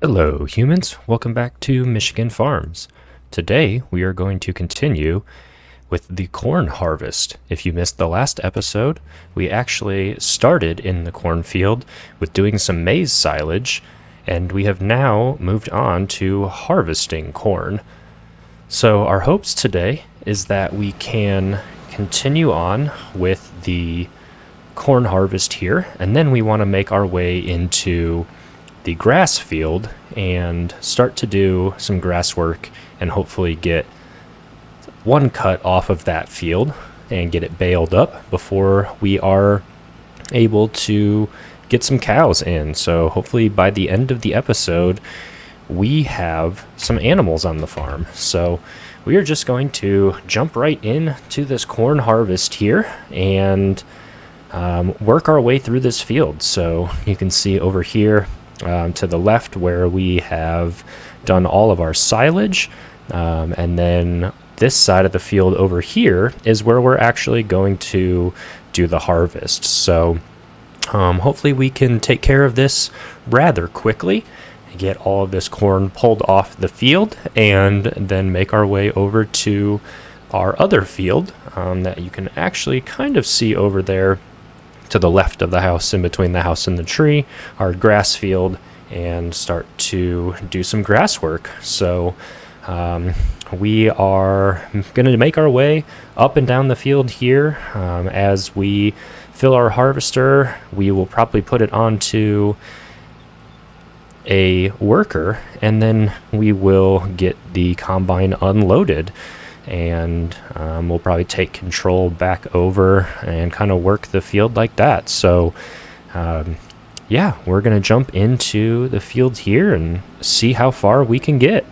Hello humans, welcome back to Michigan Farms. Today we are going to continue with the corn harvest. If you missed the last episode, we actually started in the cornfield with doing some maize silage, and we have now moved on to harvesting corn. So our hopes today is that we can continue on with the corn harvest here, and then we want to make our way into the grass field and start to do some grass work and hopefully get one cut off of that field and get it baled up before we are able to get some cows in. So hopefully by the end of the episode we have some animals on the farm. So we are just going to jump right into this corn harvest here and work our way through this field. So you can see over here to the left where we have done all of our silage, and then this side of the field over here is where we're actually going to do the harvest. So hopefully we can take care of this rather quickly, get all of this corn pulled off the field, and then make our way over to our other field that you can actually kind of see over there to the left of the house, in between the house and the tree, our grass field, and start to do some grass work. So we are going to make our way up and down the field here. As we fill our harvester, we will probably put it onto a worker, and then we will get the combine unloaded, and we'll probably take control back over and kind of work the field like that. So yeah, we're gonna jump into the field here and see how far we can get.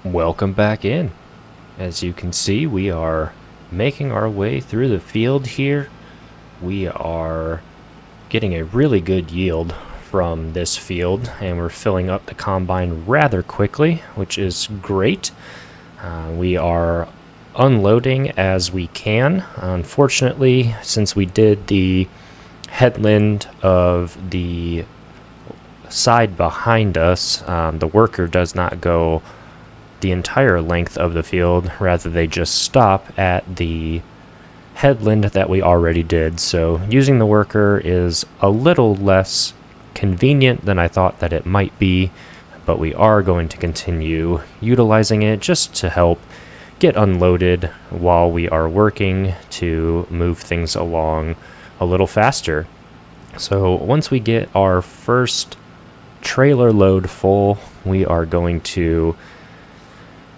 Welcome back in. As you can see, we are making our way through the field here. We are getting a really good yield from this field, and we're filling up the combine rather quickly, which is great. We are unloading as we can. Unfortunately, since we did the headland of the side behind us, the worker does not go the entire length of the field. Rather, they just stop at the headland that we already did. So using the worker is a little less convenient than I thought that it might be, but we are going to continue utilizing it just to help get unloaded while we are working to move things along a little faster. So once we get our first trailer load full, we are going to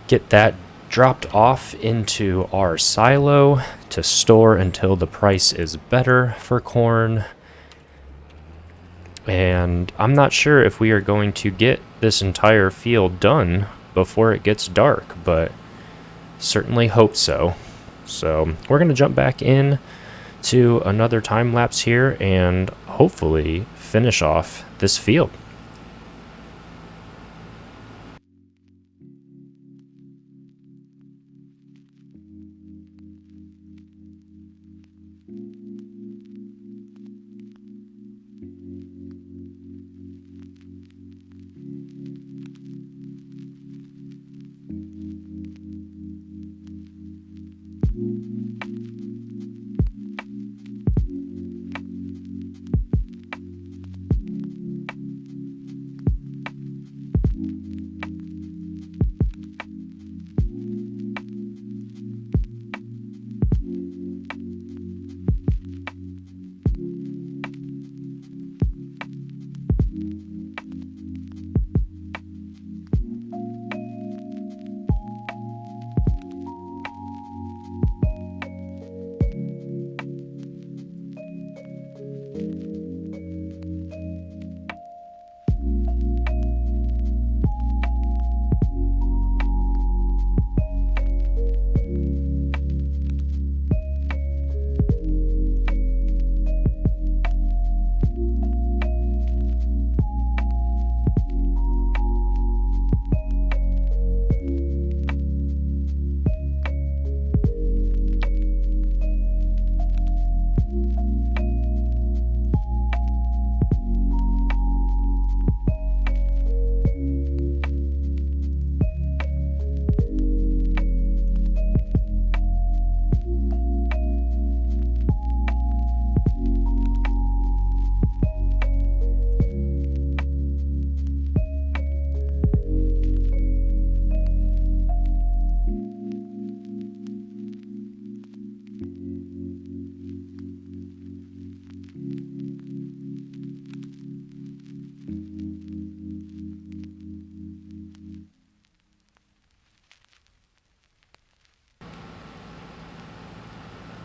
get that dropped off into our silo to store until the price is better for corn. And I'm not sure if we are going to get this entire field done before it gets dark, but certainly hope so. So we're going to jump back in to another time lapse here and hopefully finish off this field.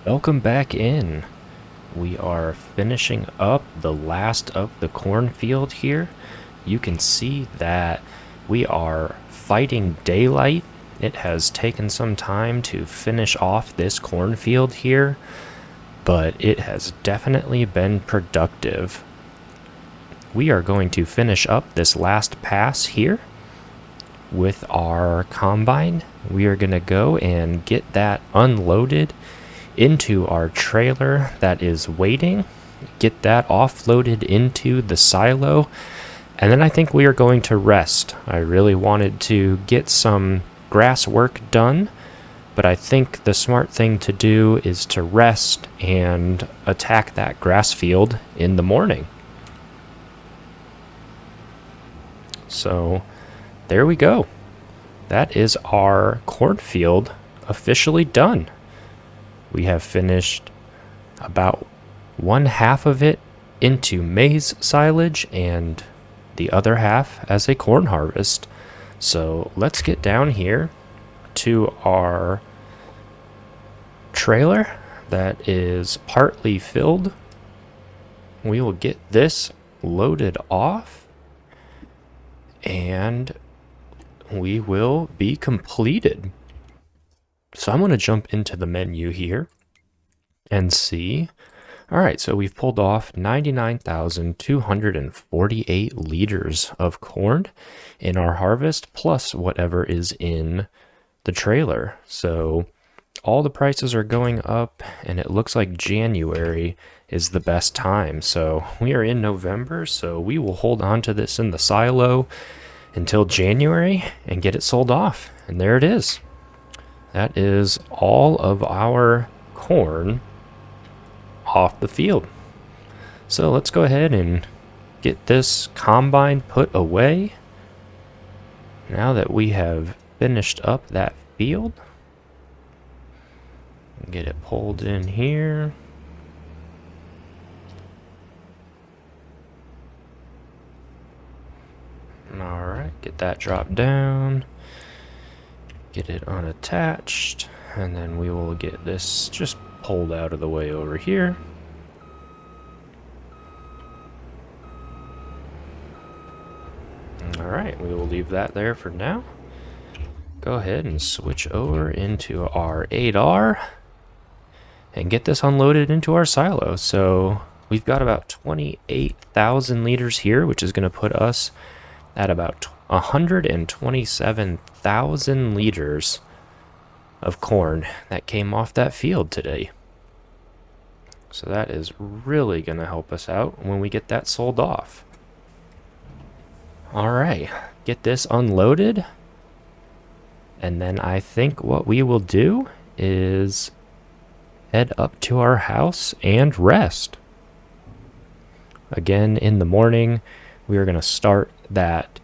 Welcome back in. We are finishing up the last of the cornfield here. You can see that we are fighting daylight. It has taken some time to finish off this cornfield here, but it has definitely been productive. We are going to finish up this last pass here with our combine. We are going to go and get that unloaded into our trailer that is waiting, get that offloaded into the silo, and then I think we are going to rest. I really wanted to get some grass work done, but I think the smart thing to do is to rest and attack that grass field in the morning. So there we go. That is our cornfield officially done. We have finished about one half of it into maize silage and the other half as a corn harvest. So let's get down here to our trailer that is partly filled. We will get this loaded off and we will be completed. So I'm going to jump into the menu here and see. All right, so we've pulled off 99,248 liters of corn in our harvest, plus whatever is in the trailer. So all the prices are going up, and it looks like January is the best time. So we are in November, so we will hold on to this in the silo until January and get it sold off. And there it is. That is all of our corn off the field. So let's go ahead and get this combine put away. Now that we have finished up that field, get it pulled in here. Alright, get that dropped down. Get it unattached. And then we will get this just pulled out of the way over here. Alright, we will leave that there for now. Go ahead and switch over into our 8R and get this unloaded into our silo. So we've got about 28,000 liters here, which is going to put us at about 127,000 liters of corn that came off that field today. So that is really going to help us out when we get that sold off. Alright, get this unloaded. And then I think what we will do is head up to our house and rest. Again, in the morning, we are going to start that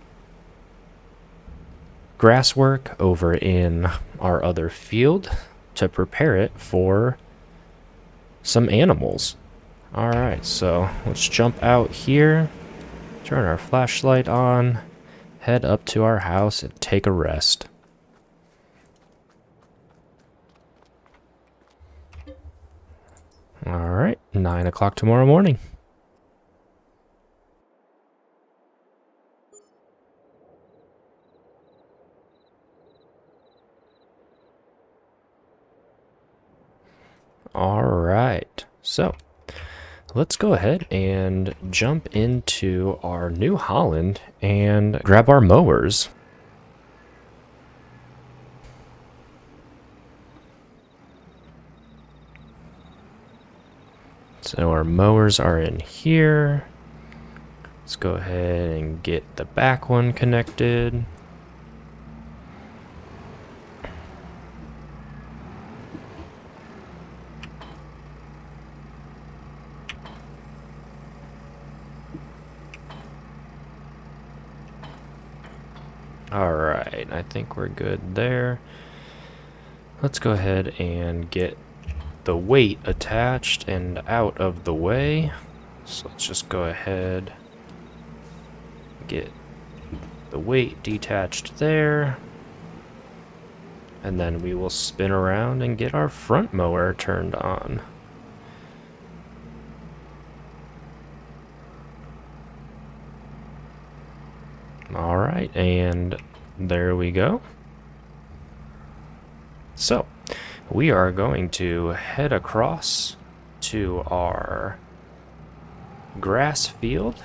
grass work over in our other field to prepare it for some animals. Alright, so let's jump out here, turn our flashlight on, head up to our house and take a rest. Alright, 9 o'clock tomorrow morning. Alright, so let's go ahead and jump into our New Holland and grab our mowers. So our mowers are in here. Let's go ahead and get the back one connected. Alright, I think we're good there. Let's go ahead and get the weight attached and out of the way. So let's just go ahead, get the weight detached there. And then we will spin around and get our front mower turned on. Alright, and there we go. So, we are going to head across to our grass field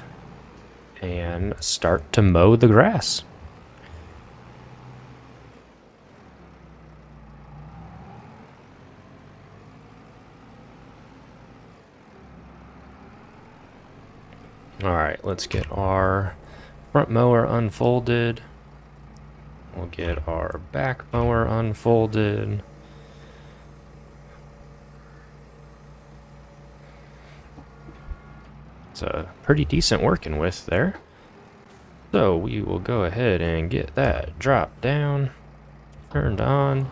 and start to mow the grass. Alright, let's get our front mower unfolded. We'll get our back mower unfolded. It's a pretty decent working with there. So we will go ahead and get that dropped down, turned on.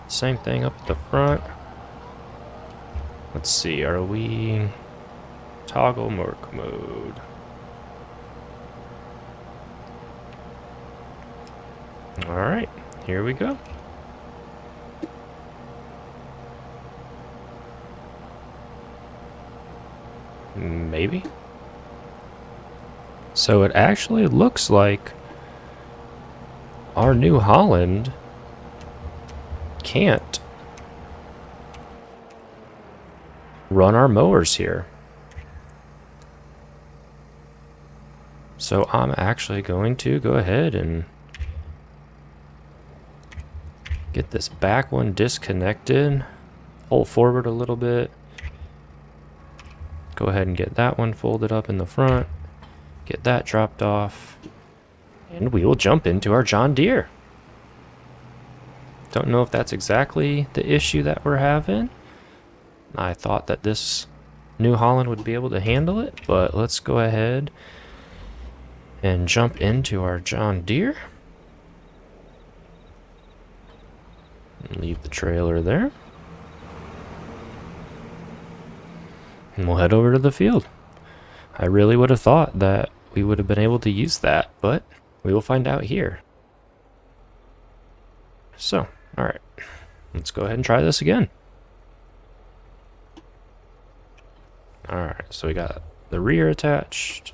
Same thing up at the front. Let's see, are we toggle work mode? Alright, here we go. Maybe. So it actually looks like our New Holland can't run our mowers here. So I'm actually going to go ahead and get this back one disconnected, pull forward a little bit, go ahead and get that one folded up in the front, get that dropped off, and we will jump into our John Deere. Don't know if that's exactly the issue that we're having. I thought that this New Holland would be able to handle it, but let's go ahead and jump into our John Deere. Leave the trailer there. And we'll head over to the field. I really would have thought that we would have been able to use that, but We will find out here. So, alright. Let's go ahead and try this again. Alright, so we got the rear attached.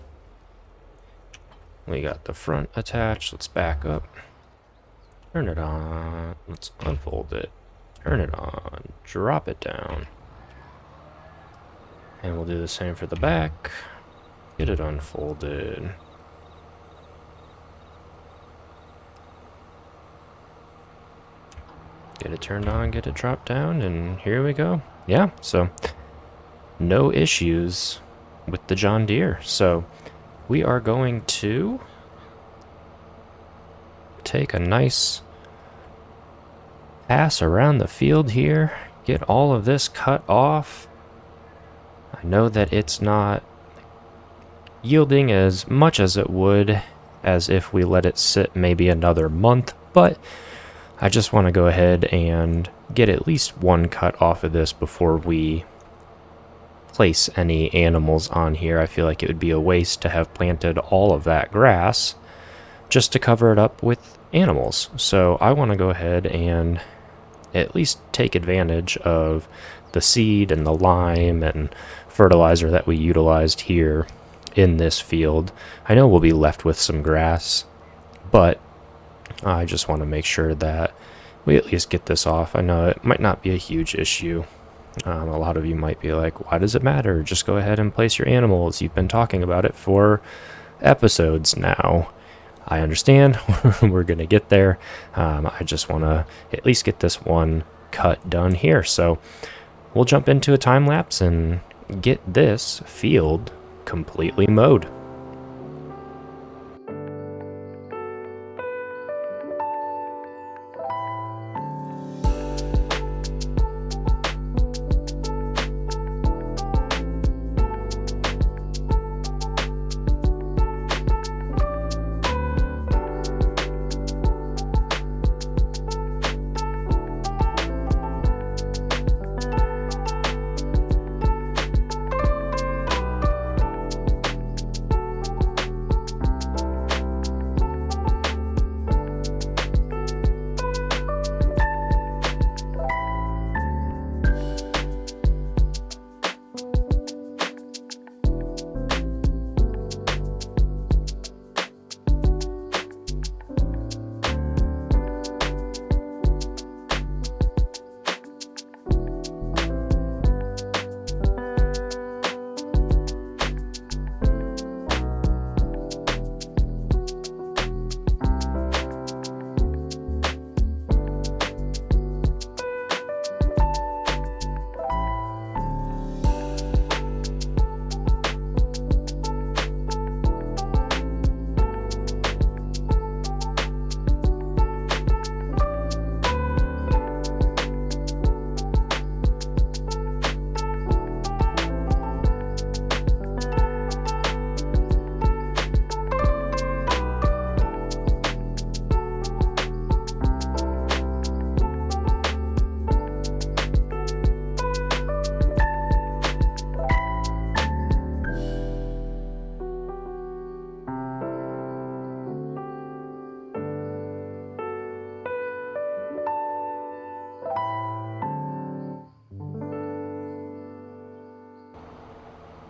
We got the front attached. Let's back up. Turn it on. Let's unfold it. Turn it on. Drop it down. And we'll do the same for the back. Get it unfolded. Get it turned on, get it dropped down, and here we go. Yeah, so no issues with the John Deere. So we are going to take a nice pass around the field here, get all of this cut off. I know that it's not yielding as much as it would as if we let it sit maybe another month, but I just want to go ahead and get at least one cut off of this before we place any animals on here. I feel like it would be a waste to have planted all of that grass just to cover it up with animals. So I want to go ahead and at least take advantage of the seed and the lime and fertilizer that we utilized here in this field. I know we'll be left with some grass, but I just want to make sure that we at least get this off. I know it might not be a huge issue. A lot of you might be like, why does it matter? Just go ahead and place your animals. You've been talking about it for episodes now. I understand. We're going to get there. I just want to at least get this one cut done here. So we'll jump into a time lapse and get this field completely mowed.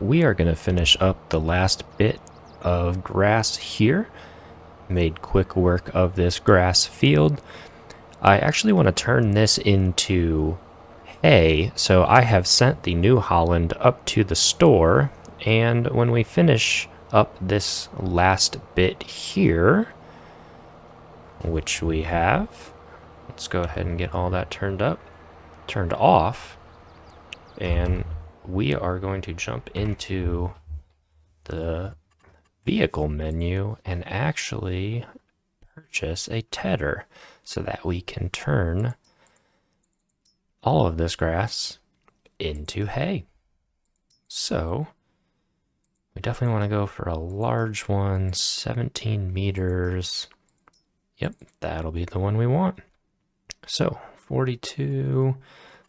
We are going to finish up the last bit of grass here. Made quick work of this grass field. I actually want to turn this into hay, so I have sent the New Holland up to the store, and when we finish up this last bit here, which we have, let's go ahead and get all that turned off, and we are going to jump into the vehicle menu and actually purchase a tedder so that we can turn all of this grass into hay. So we definitely want to go for a large one, 17 meters. Yep, that'll be the one we want. So 42,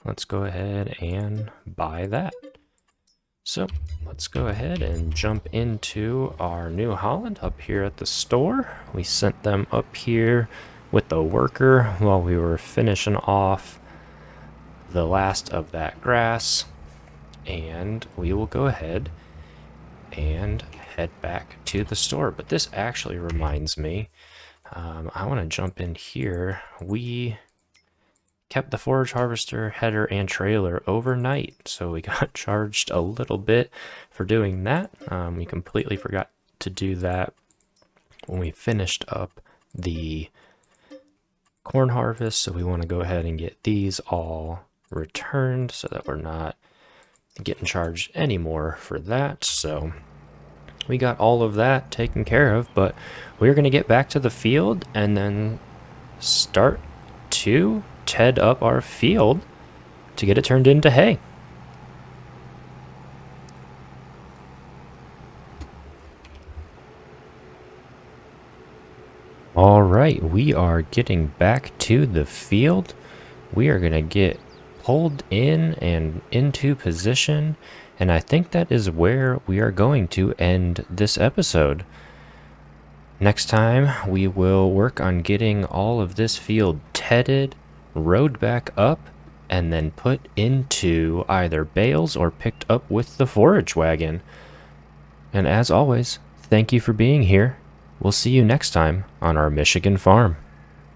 let's go ahead and buy that. So let's go ahead and jump into our New Holland up here at the store. We sent them up here with the worker while we were finishing off the last of that grass, and we will go ahead and head back to the store. But this actually reminds me, I want to jump in here. We kept the forage harvester header and trailer overnight, so we got charged a little bit for doing that. We completely forgot to do that when we finished up the corn harvest, so we want to go ahead and get these all returned so that we're not getting charged anymore for that. So we got all of that taken care of, but we're going to get back to the field and then start to ted up our field to get it turned into hay. All right, we are getting back to the field. We are going to get pulled in and into position, and I think that is where we are going to end this episode. Next time, we will work on getting all of this field tedded, rowed back up, and then put into either bales or picked up with the forage wagon. And as always, thank you for being here. We'll see you next time on our Michigan farm.